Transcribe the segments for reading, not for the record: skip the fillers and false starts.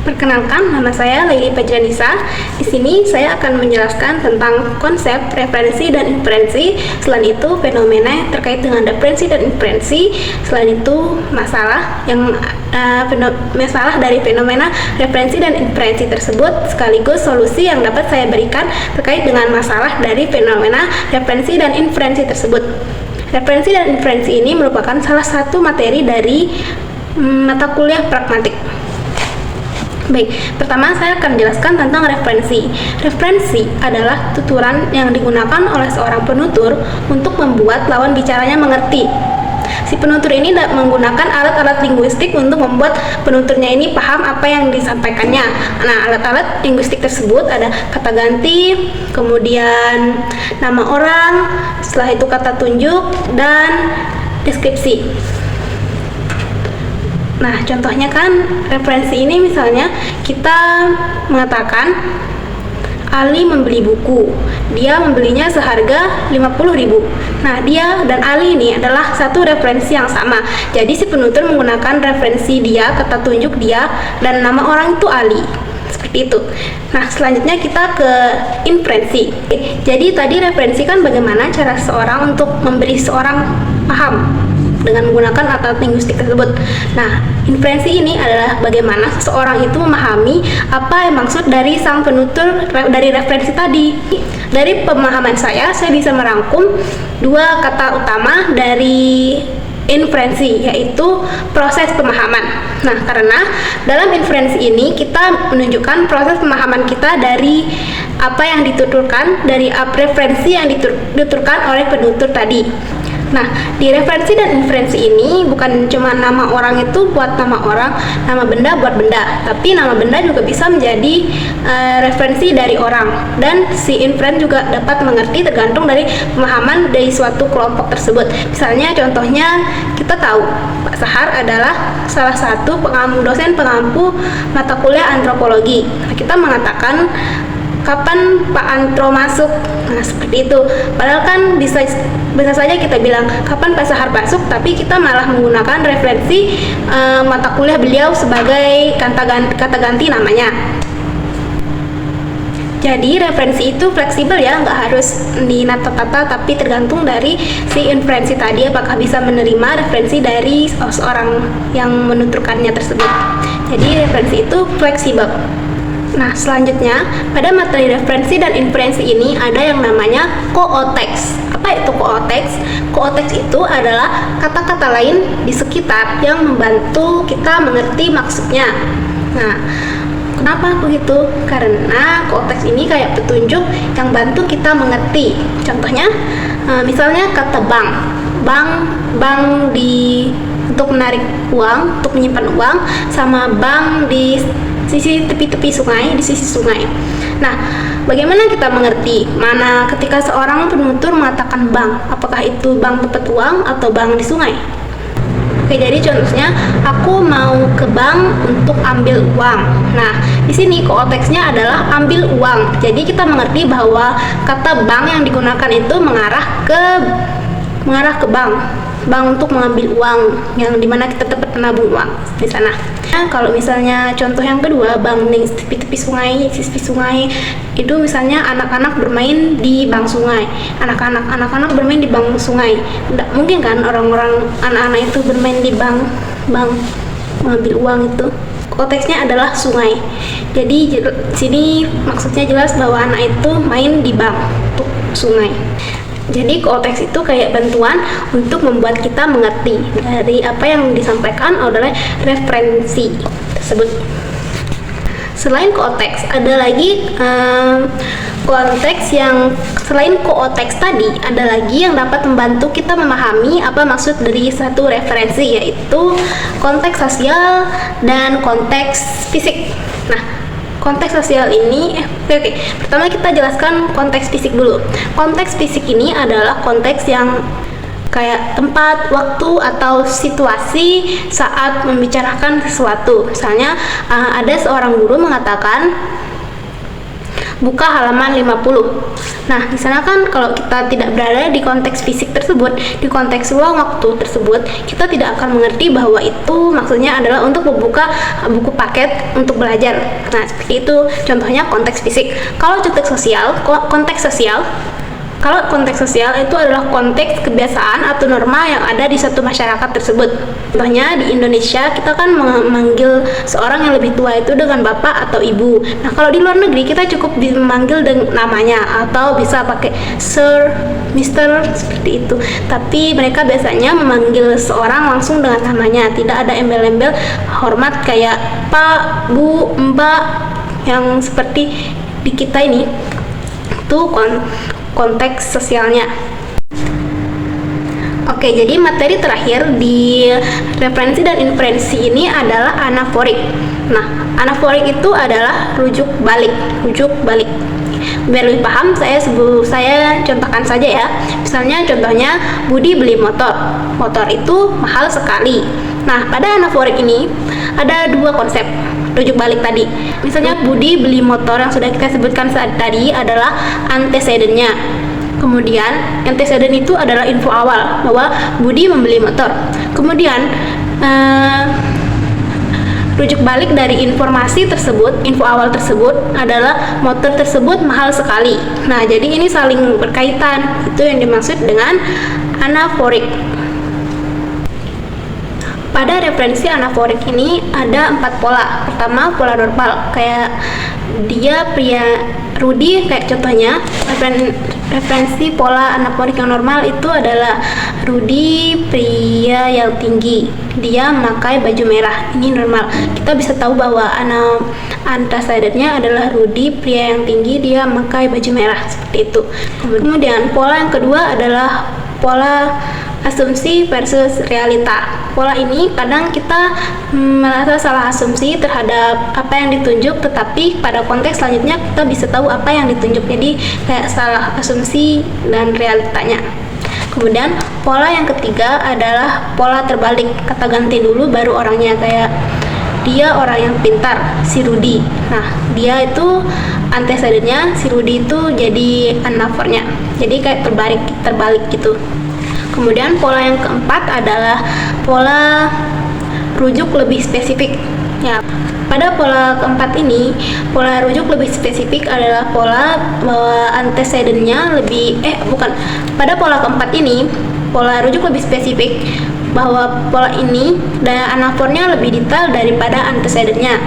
Perkenalkan, nama saya Laili Fajranisa. Di sini saya akan menjelaskan tentang konsep referensi dan inferensi. Selain itu, fenomena terkait dengan referensi dan inferensi. Selain itu, masalah dari fenomena referensi dan inferensi tersebut, sekaligus solusi yang dapat saya berikan terkait dengan masalah dari fenomena referensi dan inferensi tersebut. Referensi dan inferensi ini merupakan salah satu materi dari mata kuliah pragmatik. Baik, pertama saya akan jelaskan tentang referensi. Referensi adalah tuturan yang digunakan oleh seorang penutur untuk membuat lawan bicaranya mengerti. Si penutur ini menggunakan alat-alat linguistik untuk membuat penuturnya ini paham apa yang disampaikannya. Nah, alat-alat linguistik tersebut ada kata ganti, kemudian nama orang, setelah itu kata tunjuk, dan deskripsi. Nah, contohnya kan referensi ini misalnya kita mengatakan Ali membeli buku. Dia membelinya seharga 50.000. Nah, dia dan Ali ini adalah satu referensi yang sama. Jadi si penutur menggunakan referensi dia, kata tunjuk dia, dan nama orang itu Ali. Seperti itu. Nah, selanjutnya kita ke inferensi. Jadi tadi referensi kan bagaimana cara seorang untuk memberi seorang paham dengan menggunakan alat linguistik tersebut. Nah, inferensi ini adalah bagaimana seseorang itu memahami apa yang maksud dari sang penutur dari referensi tadi. Dari pemahaman saya bisa merangkum dua kata utama dari inferensi, yaitu proses pemahaman. Nah, karena dalam inferensi ini kita menunjukkan proses pemahaman kita dari apa yang dituturkan, dari referensi yang dituturkan oleh penutur tadi. Nah, di referensi dan inferensi ini bukan cuma nama orang itu buat nama orang, nama benda buat benda, tapi nama benda juga bisa menjadi referensi dari orang, dan si inferen juga dapat mengerti tergantung dari pemahaman dari suatu kelompok tersebut. Misalnya contohnya kita tahu Pak Sahar adalah salah satu dosen pengampu mata kuliah antropologi. Nah, kita mengatakan kapan Pak Antro masuk? Nah, seperti itu. Padahal kan bisa saja kita bilang kapan Pak Sahar masuk, tapi kita malah menggunakan referensi mata kuliah beliau sebagai kata ganti namanya. Jadi referensi itu fleksibel ya, nggak harus dinata-tata, tapi tergantung dari si inferensi tadi apakah bisa menerima referensi dari seorang yang menuturkannya tersebut. Jadi referensi itu fleksibel. Nah, selanjutnya pada materi referensi dan inferensi ini ada yang namanya kooteks. Apa itu kooteks? Kooteks itu adalah kata-kata lain di sekitar yang membantu kita mengerti maksudnya. Nah, kenapa begitu? Karena kooteks ini kayak petunjuk yang bantu kita mengerti. Contohnya, misalnya kata bank. Bank untuk menarik uang, untuk menyimpan uang, sama bank di sisi tepi-tepi sungai, di sisi sungai. Nah, bagaimana kita mengerti mana ketika seorang penutur mengatakan bank, apakah itu bank tempat uang atau bank di sungai? Oke, jadi contohnya aku mau ke bank untuk ambil uang. Nah, di sini kooteksnya adalah ambil uang. Jadi kita mengerti bahwa kata bank yang digunakan itu mengarah ke bank untuk mengambil uang, yang dimana kita dapat menabung uang di sana. Nah, kalau misalnya contoh yang kedua, bank di tepi-tepi sungai, sisi sungai, itu misalnya anak-anak bermain di bank sungai. Anak-anak bermain di bank sungai. Tidak mungkin kan orang-orang anak-anak itu bermain di bank mengambil uang itu. Konteksnya adalah sungai. Jadi sini maksudnya jelas bahwa anak itu main di bank untuk sungai. Jadi kooteks itu kayak bantuan untuk membuat kita mengerti dari apa yang disampaikan oleh referensi tersebut. Selain kooteks, ada lagi konteks yang selain kooteks tadi, ada lagi yang dapat membantu kita memahami apa maksud dari satu referensi, yaitu konteks sosial dan konteks fisik. Nah, konteks sosial ini, pertama kita jelaskan konteks fisik dulu. Konteks fisik ini adalah konteks yang kayak tempat, waktu, atau situasi saat membicarakan sesuatu. Misalnya ada seorang guru mengatakan, Buka halaman 50. Nah, di sana kan kalau kita tidak berada di konteks fisik tersebut, di konteks ruang waktu tersebut, kita tidak akan mengerti bahwa itu maksudnya adalah untuk membuka buku paket untuk belajar. Nah, seperti itu contohnya konteks fisik. Kalau konteks sosial itu adalah konteks kebiasaan atau norma yang ada di satu masyarakat tersebut. Contohnya di Indonesia kita kan memanggil seorang yang lebih tua itu dengan bapak atau ibu. Nah, kalau di luar negeri kita cukup memanggil dengan namanya atau bisa pakai sir, mister, seperti itu. Tapi mereka biasanya memanggil seorang langsung dengan namanya, tidak ada embel-embel hormat kayak pak, bu, mbak yang seperti di kita ini. Itu konteks sosialnya. Oke, jadi materi terakhir di referensi dan inferensi ini adalah anaforik. Nah, anaforik itu adalah rujuk balik. Biar lebih paham, saya contohkan saja ya. Misalnya contohnya Budi beli motor. Motor itu mahal sekali. Nah, pada anaforik ini ada dua konsep rujuk balik tadi. Misalnya Budi beli motor yang sudah kita sebutkan tadi adalah antecedennya. Kemudian antecedent itu adalah info awal bahwa Budi membeli motor. Kemudian rujuk balik dari informasi tersebut, info awal tersebut adalah motor tersebut mahal sekali. Nah, jadi ini saling berkaitan. Itu yang dimaksud dengan anaforik. Pada referensi anaforik ini ada 4 pola. Pertama, pola normal, kayak dia Rudi, kayak contohnya referensi pola anaforik yang normal itu adalah Rudi pria yang tinggi, dia memakai baju merah. Ini normal. Kita bisa tahu bahwa antecedennya adalah Rudi pria yang tinggi, dia memakai baju merah, seperti itu. Kemudian pola yang kedua adalah pola asumsi versus realita. Pola ini kadang kita merasa salah asumsi terhadap apa yang ditunjuk, tetapi pada konteks selanjutnya kita bisa tahu apa yang ditunjuk. Jadi kayak salah asumsi dan realitanya. Kemudian pola yang ketiga adalah pola terbalik. Kata ganti dulu baru orangnya, kayak dia orang yang pintar, si Rudi. Nah, dia itu antecedennya, si Rudi itu jadi anafornya. Jadi kayak terbalik gitu. Kemudian pola yang keempat adalah pola rujuk lebih spesifik. Ya, pada pola keempat ini, pola rujuk lebih spesifik adalah pola antecedennya pada pola keempat ini, pola rujuk lebih spesifik bahwa pola ini daya anafornya lebih detail daripada antecedennya.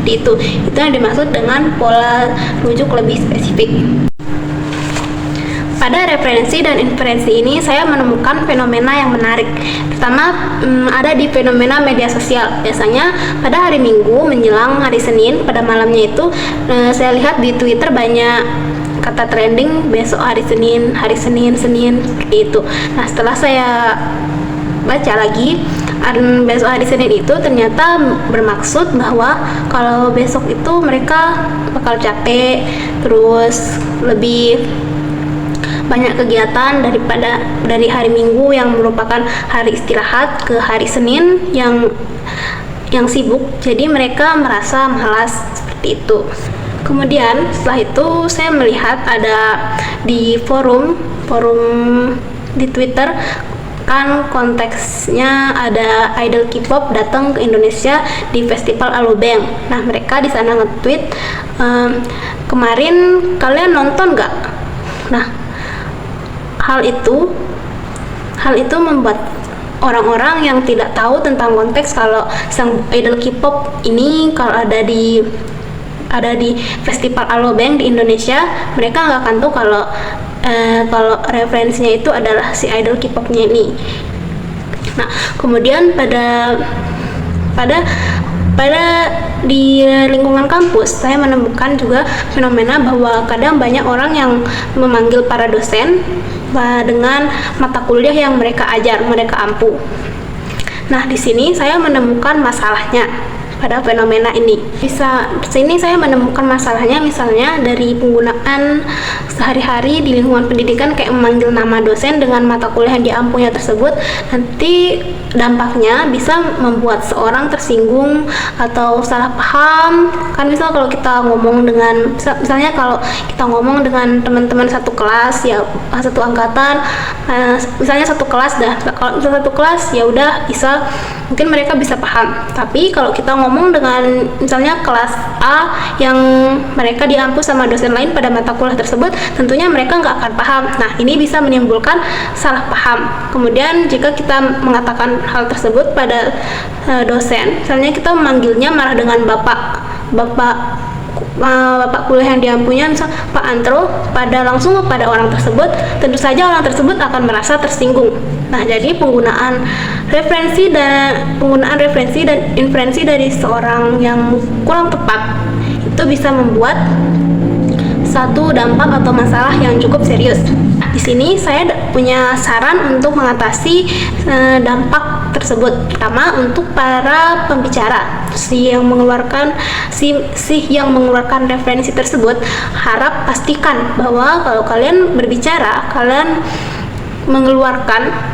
Itu yang dimaksud dengan pola rujuk lebih spesifik. Pada referensi dan inferensi ini saya menemukan fenomena yang menarik. Pertama, ada di fenomena media sosial. Biasanya pada hari Minggu menjelang hari Senin, pada malamnya itu saya lihat di Twitter banyak kata trending besok hari Senin, seperti itu. Nah, setelah saya baca lagi, besok hari Senin itu ternyata bermaksud bahwa kalau besok itu mereka bakal capek, terus lebih banyak kegiatan dari hari Minggu yang merupakan hari istirahat ke hari Senin yang sibuk, jadi mereka merasa malas, seperti itu. Kemudian setelah itu saya melihat ada di forum di Twitter, kan konteksnya ada idol K-pop datang ke Indonesia di festival Alobank. Nah, mereka di sana nge-tweet, kemarin kalian nonton nggak? Nah, hal itu membuat orang-orang yang tidak tahu tentang konteks kalau sang idol K-pop ini kalau ada di festival Alobank di Indonesia, mereka nggak akan tahu kalau referensinya itu adalah si idol K-popnya ini. Nah, kemudian pada di lingkungan kampus saya menemukan juga fenomena bahwa kadang banyak orang yang memanggil para dosen dengan mata kuliah yang mereka ampu. Nah, di sini saya menemukan masalahnya. pada fenomena ini. Bisa sini saya menemukan masalahnya misalnya dari penggunaan sehari-hari di lingkungan pendidikan, kayak memanggil nama dosen dengan mata kuliah yang diampunya tersebut. Nanti dampaknya bisa membuat seorang tersinggung atau salah paham. Kan misal kalau kita ngomong dengan, misalnya kalau kita ngomong dengan teman-teman satu kelas ya, satu angkatan, misalnya satu kelas dah, kalau misalnya satu kelas ya udah bisa, mungkin mereka bisa paham. Tapi kalau kita ngomong dengan misalnya kelas A yang mereka diampu sama dosen lain pada mata kuliah tersebut, tentunya mereka nggak akan paham. Nah, ini bisa menimbulkan salah paham. Kemudian jika kita mengatakan hal tersebut pada dosen, misalnya kita memanggilnya malah dengan bapak kuliah yang diampunya, misal Pak Antro, langsung kepada orang tersebut, tentu saja orang tersebut akan merasa tersinggung. Nah, jadi penggunaan referensi dan inferensi dari seorang yang kurang tepat itu bisa membuat satu dampak atau masalah yang cukup serius. Di sini saya punya saran untuk mengatasi dampak tersebut. Pertama, untuk para pembicara, yang mengeluarkan referensi tersebut, harap pastikan bahwa kalau kalian berbicara, kalian mengeluarkan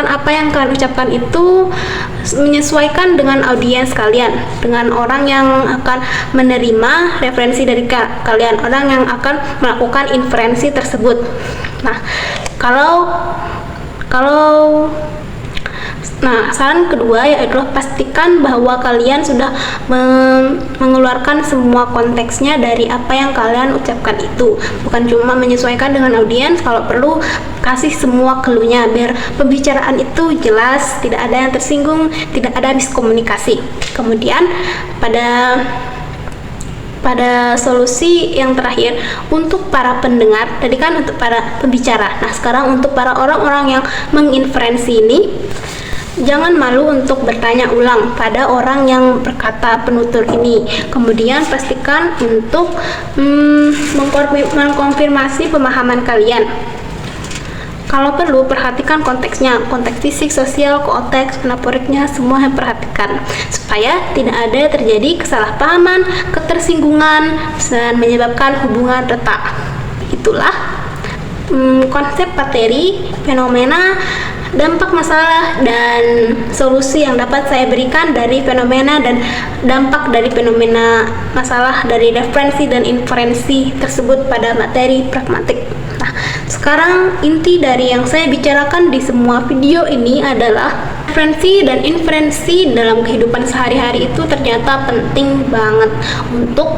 apa yang kalian ucapkan itu menyesuaikan dengan audiens kalian, dengan orang yang akan menerima referensi dari kalian, orang yang akan melakukan inferensi tersebut. Nah, saran kedua yaitu pastikan bahwa kalian sudah mengeluarkan semua konteksnya dari apa yang kalian ucapkan itu, bukan cuma menyesuaikan dengan audiens. Kalau perlu kasih semua clue-nya biar pembicaraan itu jelas, tidak ada yang tersinggung, tidak ada miskomunikasi. Kemudian pada solusi yang terakhir, untuk para pendengar, tadi kan untuk para pembicara. Nah, sekarang untuk para orang-orang yang menginferensi ini, jangan malu untuk bertanya ulang pada orang yang berkata penutur ini. Kemudian pastikan untuk mengkonfirmasi pemahaman kalian. Kalau perlu, perhatikan konteksnya, konteks fisik, sosial, konteks metaforiknya, semua yang perhatikan supaya tidak ada terjadi kesalahpahaman, ketersinggungan, dan menyebabkan hubungan retak. Itulah konsep materi, fenomena, dampak masalah, dan solusi yang dapat saya berikan dari fenomena dan dampak dari fenomena masalah dari referensi dan inferensi tersebut pada materi pragmatik. Nah, sekarang inti dari yang saya bicarakan di semua video ini adalah referensi dan inferensi dalam kehidupan sehari-hari itu ternyata penting banget untuk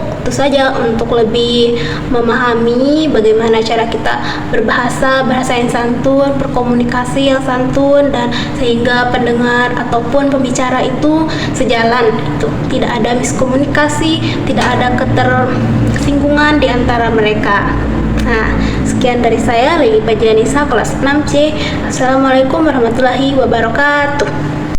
lebih memahami bagaimana cara kita bahasa yang santun, berkomunikasi yang santun, dan sehingga pendengar ataupun pembicara itu sejalan, itu tidak ada miskomunikasi, tidak ada ketersinggungan di antara mereka. Nah, sekian dari saya, Lili Fajrianisa, kelas 6C. Assalamualaikum warahmatullahi wabarakatuh.